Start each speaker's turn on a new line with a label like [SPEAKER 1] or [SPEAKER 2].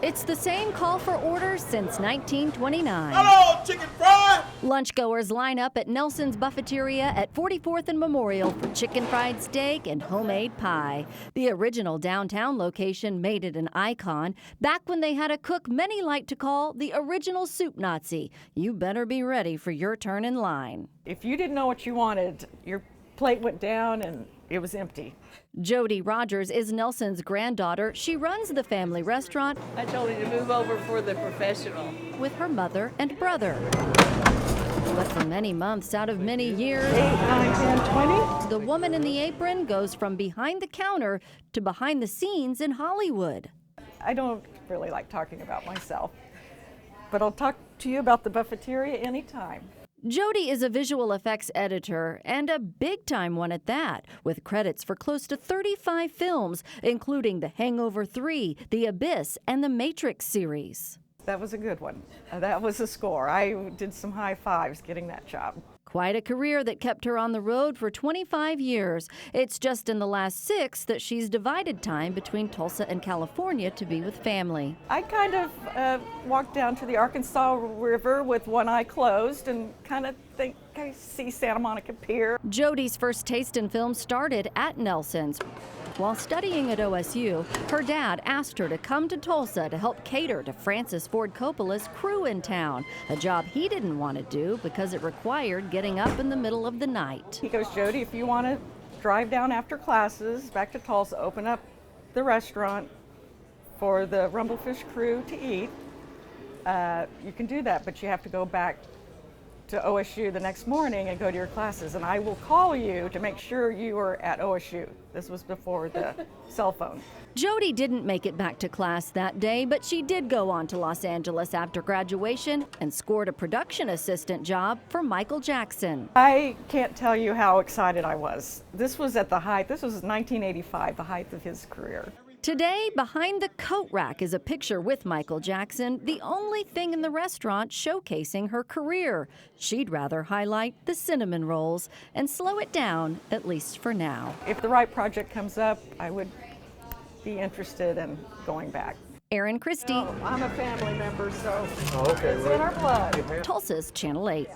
[SPEAKER 1] It's the same call for orders since 1929.
[SPEAKER 2] Hello, chicken fry!
[SPEAKER 1] Lunchgoers line up at Nelson's Buffeteria at 44th and Memorial for chicken fried steak and homemade pie. The original downtown location made it an icon back when they had a cook many like to call the original soup Nazi. You better be ready for your turn in line.
[SPEAKER 3] If you didn't know what you wanted, your plate went down and it was empty.
[SPEAKER 1] Jody Rogers is Nelson's granddaughter. She runs the family restaurant.
[SPEAKER 4] I told her to move over for the professional.
[SPEAKER 1] With her mother and brother. But for many months out of many years,
[SPEAKER 3] 8, 9, 10, 20.
[SPEAKER 1] the woman in the apron goes from behind the counter to behind the scenes in Hollywood.
[SPEAKER 3] I don't really like talking about myself, but I'll talk to you about the Buffeteria anytime.
[SPEAKER 1] Jody is a visual effects editor, and a big-time one at that, with credits for close to 35 films, including The Hangover 3, The Abyss, and The Matrix series.
[SPEAKER 3] That was a good one. That was a score. I did some high fives getting that job.
[SPEAKER 1] Quite a career that kept her on the road for 25 years. It's just in the last 6 that she's divided time between Tulsa and California to be with family.
[SPEAKER 3] I kind of walked down to the Arkansas River with one eye closed and kind of think I see Santa Monica Pier.
[SPEAKER 1] Jody's first taste in film started at Nelson's. While studying at OSU, her dad asked her to come to Tulsa to help cater to Francis Ford Coppola's crew in town, a job he didn't want to do because it required getting up in the middle of the night.
[SPEAKER 3] He goes, Jody, if you want to drive down after classes back to Tulsa, open up the restaurant for the Rumblefish crew to eat, you can do that, but you have to go back to OSU the next morning and go to your classes, and I will call you to make sure you are at OSU. This was before the cell phone.
[SPEAKER 1] Jody didn't make it back to class that day, but she did go on to Los Angeles after graduation and scored a production assistant job for Michael Jackson.
[SPEAKER 3] I can't tell you how excited I was. This was at the height, this was 1985, the height of his career.
[SPEAKER 1] Today, behind the coat rack is a picture with Michael Jackson, the only thing in the restaurant showcasing her career. She'd rather highlight the cinnamon rolls and slow it down, at least for now.
[SPEAKER 3] If the right project comes up, I would be interested in going back.
[SPEAKER 1] Erin Christie.
[SPEAKER 3] I'm a family member, so
[SPEAKER 2] Okay,
[SPEAKER 3] it's in our blood.
[SPEAKER 1] Tulsa's Channel 8.